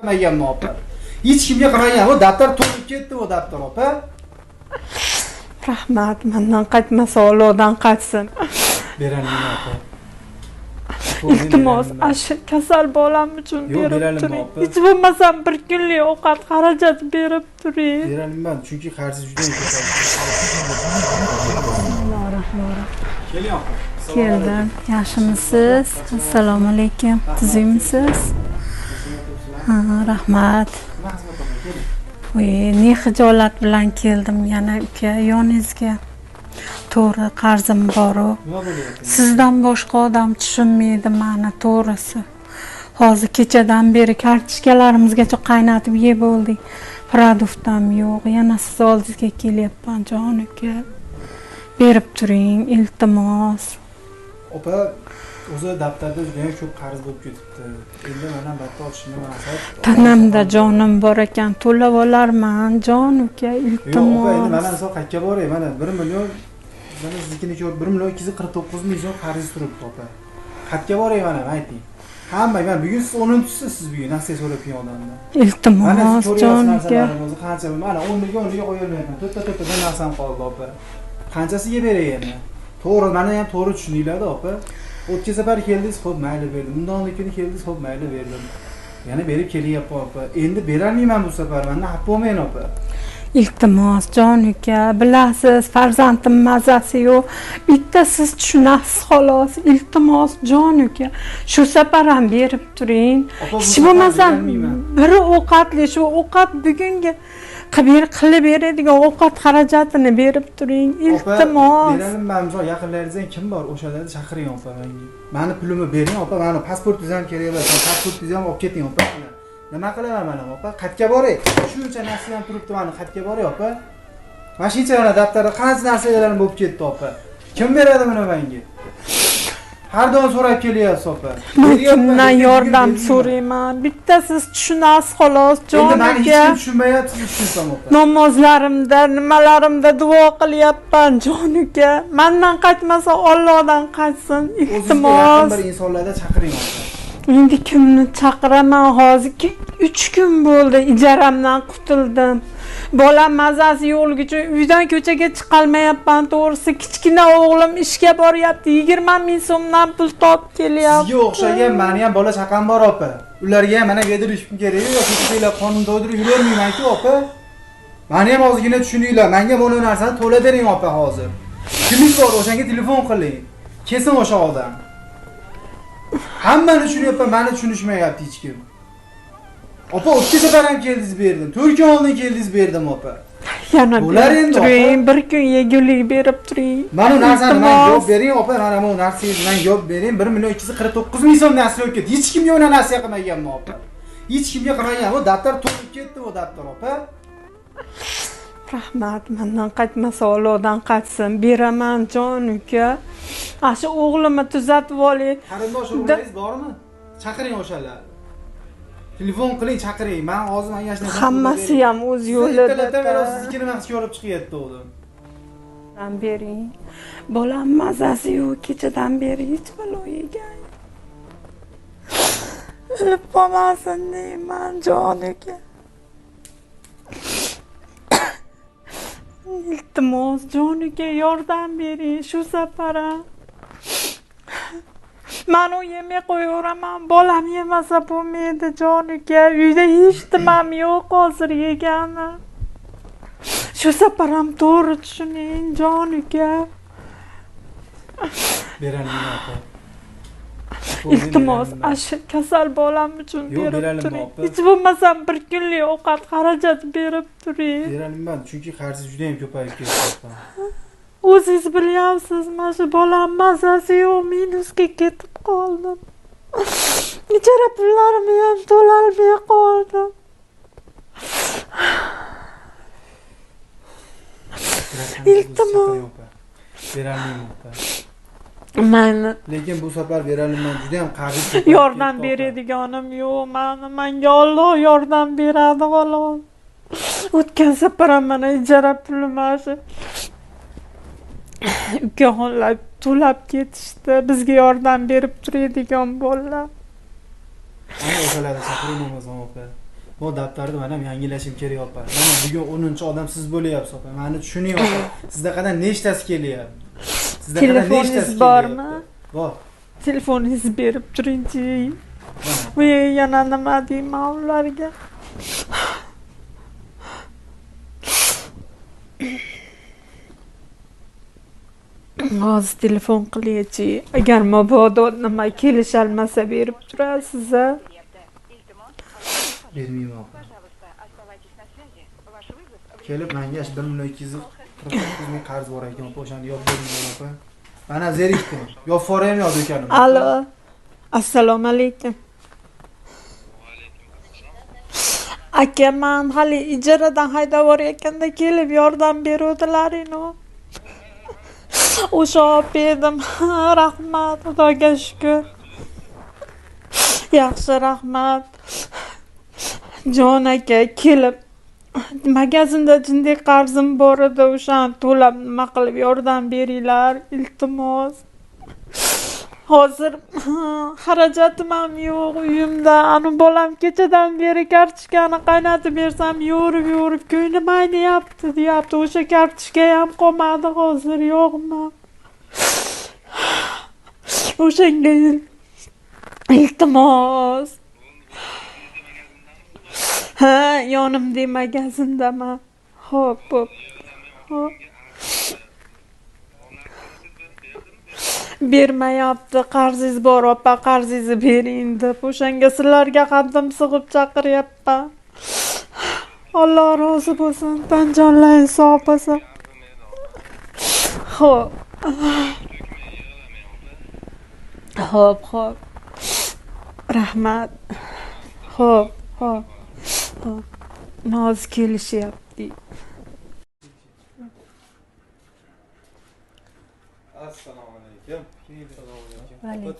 qilmaganman opa. Hech kimga qilmagan. O daftar to'lib ketdi o daftar opa. Rahmat, mendan qaytmasa Allohdan qaytsin. Beraman opa. Iltimos, ashi kasal bolam uchun berib turing. Hech bo'lmasa bir kunlik ovqat xarajat berib turing. Beraman, chunki qarzi juda ko'p. Bismillahirrohmanirrohim. Keling opa. Keldim. Yaxshimisiz? Assalomu alaykum. Tuzukmisiz? Ha, rahmat. Ne xijolat bilan keldim yana uka yoningizga. To'g'ri, qarzim bor-ku. Sizdan boshqa odam tushunmaydi meni, to'g'risi. Hozir kechadan beri kartochkalarimizgacha qaynatib yeb oldik. Produktdan yo'q. Yana siz oldingizga kelyapman, jon uka. Berib turing, iltimos. Opa, o'zi daftarda juda ham ko'p qarz bo'lib ketibdi. Endi mana batta olishimni maqsad. Tanamda jonim bor ekan, to'lab olarman, jon uka, iltimos. Yo'q, opa, endi mana misol qayerga boray? Mana 1 million, mana siznikini ko'rib 1 million 249 ming so'm qarz turibdi, opa. Qayerga boray mana, ayting. Hamma, mana bugun siz 10-chisiz, siz bugun nasiya so'rab kelgan odamdan. Iltimos, jon uka. Qancha, mana 10 million qo'ya olmayapman. To'rtta narsam qoldi, opa. Qanchasiga beray endi? To'g'ri, mana ham to'g'ri tushuninglar-da, opa. O'tgan safar keldingiz, xo'p, mayli berdim. Bundanlikini keldingiz, xo'p, mayli berdim. Yana berib kelyapman, opa. Endi berolmayman bu safar. Mendan xafa bo'lmang, opa. Iltimos, jon uka, bilasiz, farzandim mazasi yo'q. Bitta siz tushunasiz xolos. Iltimos, jon uka. Shu safar ham berib turing. Hech bo'lmasa bir ovqatli, shu ovqat bugungi qilib beradigan ovqat xarajatini berib turing. Iltimos. Beraman, misol yaqinlaringizdan kim bor? O'shalarni chaqiring, opa, menga. Meni pulimni bering, opa. Meni pasportingiz ham kerak emas. Pasportingizni ham olib keting, opa. Nima qilaman mana, opa? Qayerga boray? Shuncha narsa ham turibdi, mana qayerga boray, opa? Mashincha mana daftarda qancha narsalarni bo'lib ketdi, opa. Kim beradi buni menga? Har doim so'rab kelyapsiz, opa. Kimdan yordam so'rayman? Bitta siz tushunasiz xolos, jon uka. Endi meni hech kim tushunmayapti, tushunsam, opa. Namozlarimda, nimalarimda duo qilyapman, jon uka. Mendan qaytmasa Allohdan qaytsin. Iltimos. Bir insonlarda chaqiring, opa. Endi kimni chaqiraman? Hozir 3 kun bo'ldi, ijaramdan qutuldim. Bolam mazasi yo'qligicha uydan ko'chaga chiqolmayapman, to'g'risi. Kichkina o'g'lim ishga boryapti, 20 ming so'mdan pul topib kelyapti. Sizga o'xshagan meni ham bola chaqam bor, opa. Ularga ham mana bedirish kerak, yoki sizlar qonun to'ldirib yurolmayman-ku, opa. Meni ham ozgina tushuninglar. Menga bu narsani to'lab bering, opa, hozir. Kimingiz bor, o'shanga telefon qiling. Kesin o'sha odam. Hammani tushunyapman, meni tushunishmayapti hech kim. Opa, o'tgan safar ham keldingiz berdim. 4 kun oldin keldingiz berdim, opa. Yana berib turing, bir kun yegulik berib turing. Mana bu narsani men javob bering, opa. Mana bu narsangizni men javob bering. 1 million 249 ming so'm narsa olib ketdi. Hech kimga ona narsa qilmaganman, opa. Hech kimga qilmagan. O daftar to'lib ketdi, o daftar, opa. Rahmat, mendan qaytmasa Allohdan qaytsin. Beraman, jon uka. Ashu o'g'limni tuzatib oling. Qarindosh o'g'lingiz bormi? Chaqiring o'shalarni. Telefon qiling, chaqiring. Men hozir menga hech narsa. Hammasi ham o'z yo'lida. Siznikini maqsadga olib chiqyapti o'g'lim. Dan bering. Bolam mazasi yo'q, kechadan beri hech balo yegan. O'lib qolmasin deyman, jon uka. Iltimos, jon uka, yordam bering shu safar ham. Men u yemay qo'yaveraman, bolam yemasa bo'lmaydi, jon uka. Uyda hech nimam yo'q hozir yegani. Shu safar ham to'g'ri tushuning, jon uka. Beraman, opa. Iltimos, ashi kasal bolam uchun berib turing. Hech bo'lmasa bir kunlik ovqat xarajat berib turing. Beraman, chunki qarzi juda ham ko'payib ketdi. O'zingiz bilyapsiz, mana shu bolam mazasi yo'q, minusga ketib qoldim. Ijara pullarimni ham to'lolmay qoldim. Iltimos. Beraman, opa. Mayli. Lekin bu safar beraman, juda ham qarzi. Yordam beradiganim yo'q, menga Alloh yordam beradi xolos. O'tgan safar ham mana ijara pulim shu ukaxonlar to'lab ketishdi. Bizga yordam berib turadigan bolalar. Ana o'shalarni chaqiring, opa. bu daftarni man ham yangilashim kerak opa. Mana bugun 10-odam siz bo'lyapsiz opa. Meni tushuning opa. Sizda qadar nechtasi kelyapti? Sizda qadar nechtasi bormi? Bor. Telefoningizni berib turing-chi. Bu yana nima deyman ularga? Hozir telefon qilaychi. Agar mabodo nima kelishalmasa berib turasiz. Bermayman opa. Kelib menga 1.249 ming qarz bor ekan opa, o'shani yopib bering opa. Mana zerikdim. Yopib yuboraymi yo do'konim? Alo. Assalomu alaykum. Aka, men hali ijaradan haydab borayotganda kelib yordam beruvdilaring-ku. O'sha olib berdim. Rahmat, Xudoga shukr. Yaxshi, rahmat. Jon aka, kelib magazinda jinday qarzim bor edi, o'shani to'lab nima qilib yordam beringlar, iltimos. Hozir xarajatim ham yo'q uyimda. Ani bolam kechadan beri kartochkani qaynatib bersam, yo'rib ko'nglim aynayapti deyapti. O'sha kartochka ham qolmadi, hozir yo'qmi? O'shanga iltimos. Ha, yonimda magazindaman. Xo'p. Bermayapti, qarzingiz bor opa, qarzingizni bering deb o'shanga sizlarga qaddim sig'ib chaqiryapman. Alloh rozi bo'lsin, tan jonlaringiz sog' bo'lsin. Xo'p. Rahmat. Xo'p. Noz kelishyapti. Assalomu alaykum. Alaykum.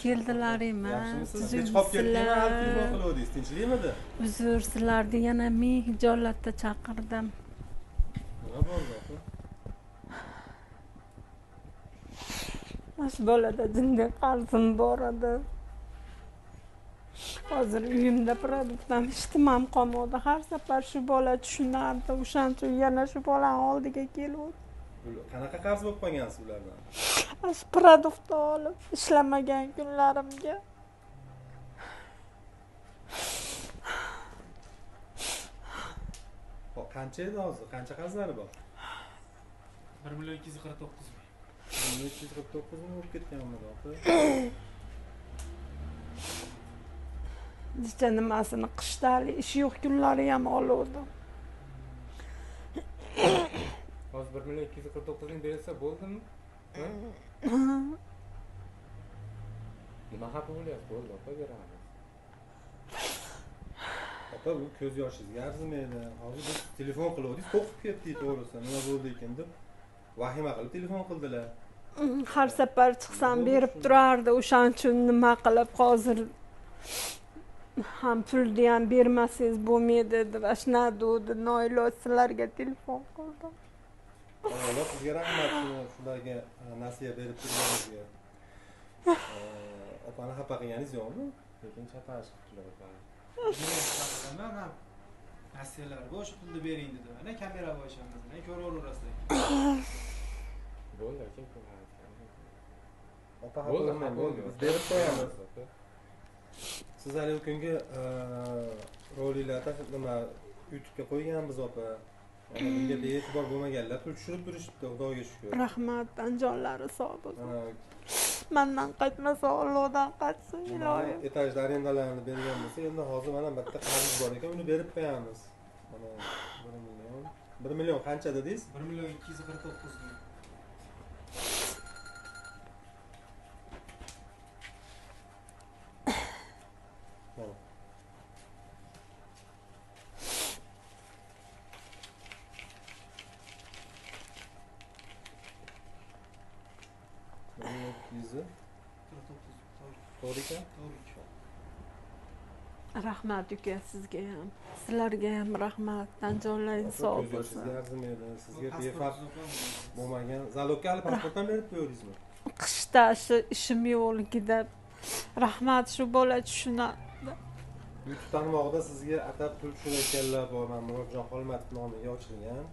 Keldilaringmi? Kech qolib ketdingmi? Telefon qiluvdingiz, tinchlikmidi? Uzr, sizlarni yana ming hijolatda chaqirdim. Nima bo'ldi opa? Shu bolada jinday qarzim bor edi. Hozir uyimda produktdan ishtimam qolmadi. Har safar shu bola tushunardi. O'shaning uchun yana shu bolani oldiga keldim. Qanaqa qarz bo'lib qolgansiz ulardan? Shu produktni olib ishlamagan kunlarimga. Qancha edi hozir? Qancha qarzlari bor? 1.249 ming. 1.249 ming bo'lib ketganmi opa? Necha nimasini qishdali ish yo'q kunlari ham oluvdim. Hozir 1.249 ming bersa bo'ldimi? Nima xafa bo'lyapsiz? Bo'ldi, opa beramiz. Opa, bu ko'z yoshingizga arzimaydi. Hozir biz telefon qiluvdik, qo'rqib ketdik to'g'risi. Nima bo'ldi ekan deb vahima qilib telefon qildilar. Har safar chiqsam berib turardi. O'shaning uchun nima qilib hozir ham pulni ham bermasangiz bo'lmaydi deb ashna dedi. Noiloj sizlarga telefon qildim. Alloh sizga rahmat, shularga nasiya berib turganingizga. Opani xafa qilganingiz yo'qmi? Lekin chatash qildilar opa. Men ham nasiyalar bor, shu pulni bering dedi. Mana kamera bo'shamiz, men ko'raverasizlar. Bo'ldi, kim ko'radi? Opa xafa bo'lmang, bo'ldi. Biz berib qo'yamiz. Siz hali u kungi roliklarda nima YouTube'ga qo'yganmiz opa. Bunga bee'tibor bo'lmaganlar pul tushirib turishibdi, Xudoga shukr. Rahmat, jonlari sog' bo'lsin. Mendan qaytmasa Allohdan qaytsin, iloyim. Etajda arendalarini bergan bo'lsa, endi hozir mana bitta qarz bor ekan, uni berib qo'yamiz. Mana 1 million. 1 million qancha dedingiz? 1.249 ming. To'g'ri ekan? Rahmat uka, sizga ham, sizlarga ham rahmat. Tan jonlaringiz sog' bo'lsin. Sizga arzimaydi, sizga befarq bo'lmagan. Zalogga hali pasportdan berib qo'yordingizmi? Qishda ishim yo'qligida rahmat, shu bola tushunadi. YouTube tarmog'ida sizga atab pul tushirayotganlar bor. Mana Murodjon Xolmatov nomiga ochilgan.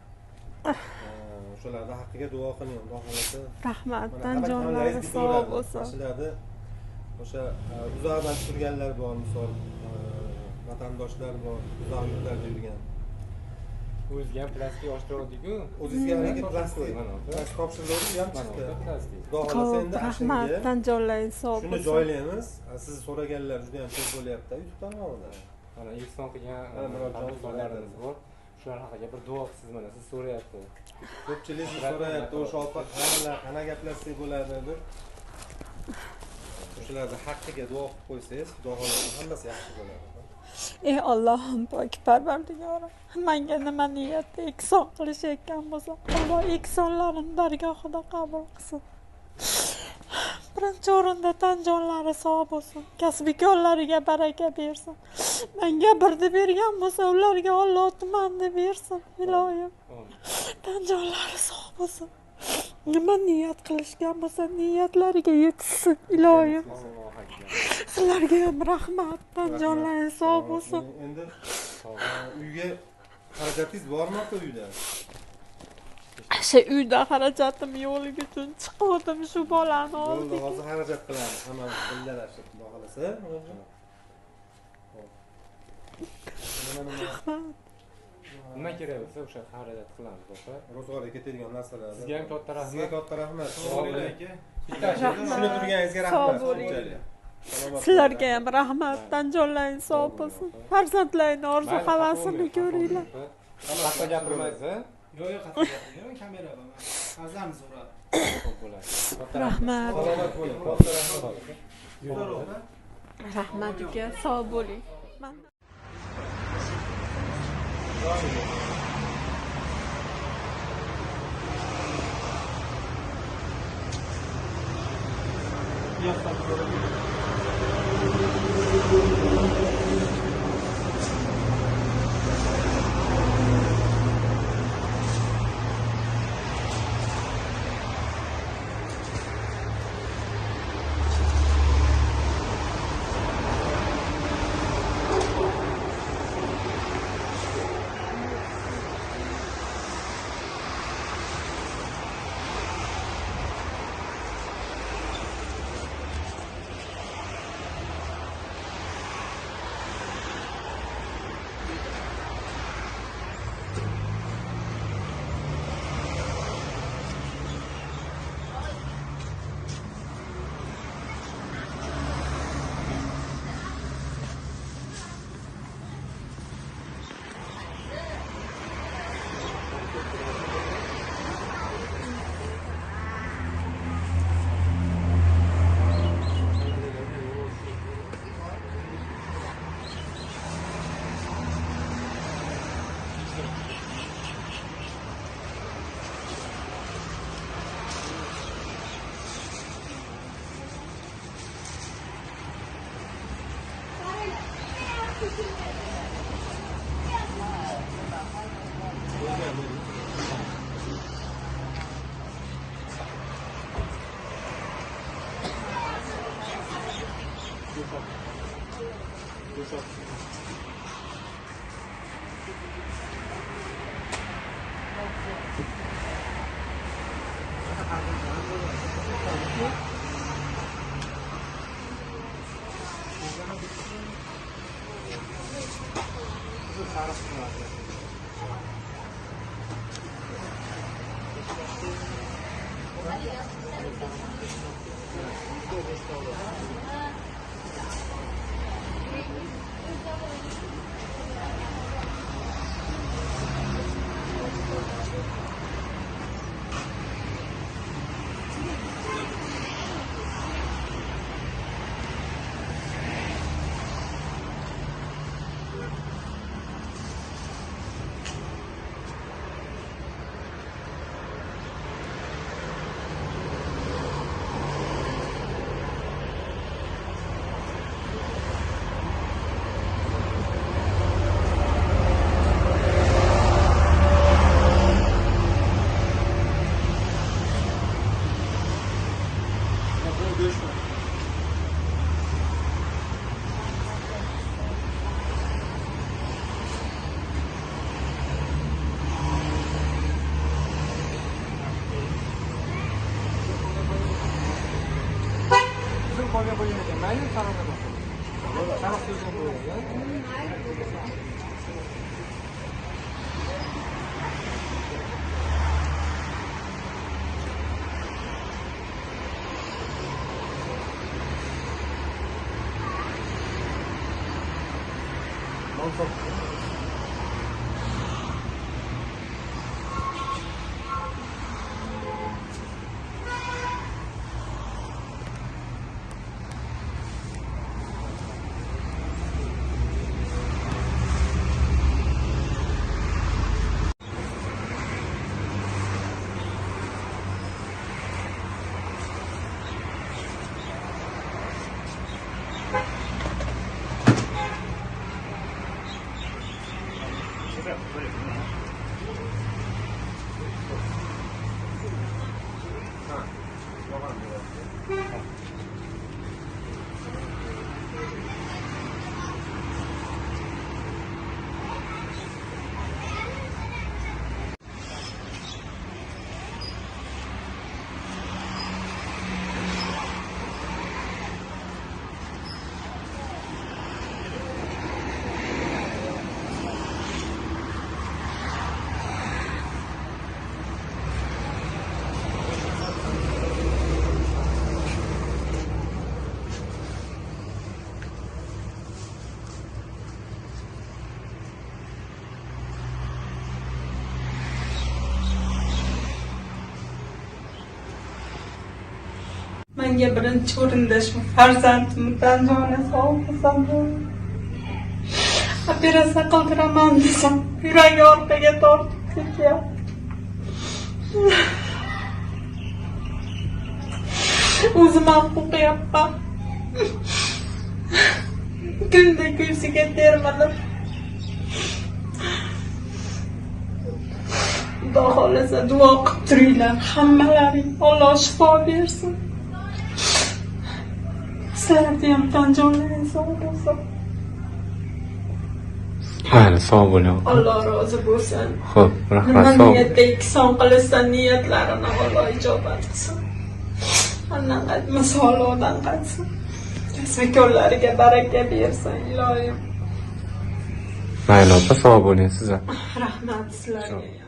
O'shalarda haqqiga duo qiling, Xudo xolasa. Rahmat, jonlari sog' bo'lsin. Sizlarda o'sha uzoqdan tushirganlar bor, misol vatandoshlar bor, uzoq yurtlarda yurgan. O'ziga ham plastik ochtirdik-ku. O'zingizga harakat plastik topshiruvdi ham chiqdi. Xudo xolasa endi Rahmat, jonlaringiz sog' shuni bo'lsin. joylaymiz. Siz so'raganlar juda ham ko'p bo'lyapti YouTube tarmog'ida. Mana Ehson qilgan murojaatlarimiz bor. Shular haqida bir duo qilsiz, mana siz so'rayapti. Ko'pchilik so'rayapti, o'sha opa qana gaplashsak bo'ladi deb. O'shalarda haqqiga duo qilib qo'ysangiz, Xudo xolasa hammasi yaxshi bo'ladi. Ey Allohim pok Parvardigorim, menga nima niyatda ehson qilishayotgan bo'lsa, Alloh ehsonlarini dargohida qabul qilsin. Birinchi o'rinda tan jonlari sog' bo'lsin, kasb-korlariga baraka bersin. Menga birni bergan bo'lsa, ularga Alloh tumanni bersin, iloyim. Tan jonlari sog' bo'lsin. Nima niyat qilishgan bo'lsa, niyatlariga yetsin, iloyim. Sizlarga ham rahmat, tan jonlaringiz sog' bo'lsin. Endi uyga xarajatingiz bormi uyda? Shu uyda xarajatim yo'qligi uchun chiqdim shu bolani Bo'ldi, oldiga. hozir xarajat qilamiz. Hammamiz birgalashib, Xudo xolasa. Nima kerak bo'lsa o'sha xarajat qilamiz, opa. Ro'zg'orga ketadigan narsalar. Sizga ham katta rahmat. Sizga katta rahmat. Rahmat. Shuni turganingizga Sog' rahmat. bo'ling. Sizlarga ham rahmat, tan jonlaringiz sog' bo'lsin. Farzandlaringning orzu havasini ko'ringlar. Qattiq gapirmaysiz, ha? Yo'q, qattiq gapirmayman, kamera bor. Farzandni so'radi. Xo'p bo'ladi. Rahmat. Salomat bo'ling. Katta rahmat. Rahmat uka, sog' bo'ling. Menga birinchi o'rinda shu farzandimdan jonasi olmasam, operatsiya qildiraman desam, yuragi orqaga tortib ketyapti. O'zim ham o'qiyapman. Kunda kursiga termilib. Xudo xohlasa duo qilib turinglar hammalaring. Alloh shifo bersin. Sizlarni ham tan jonlaringiz sog' bo'lsin. Mayli, sog' bo'ling. Alloh rozi bo'lsin. Xo'p, rahmat. Nima Sog' niyatda ihson qilsa niyatlarini Alloh ijobat qilsin. Anaqat misolodan qaytsin. Kasbikorlariga baraka bersin iloyim. mayli opa, sog' bo'ling siz ham. Rahmat sizlarga.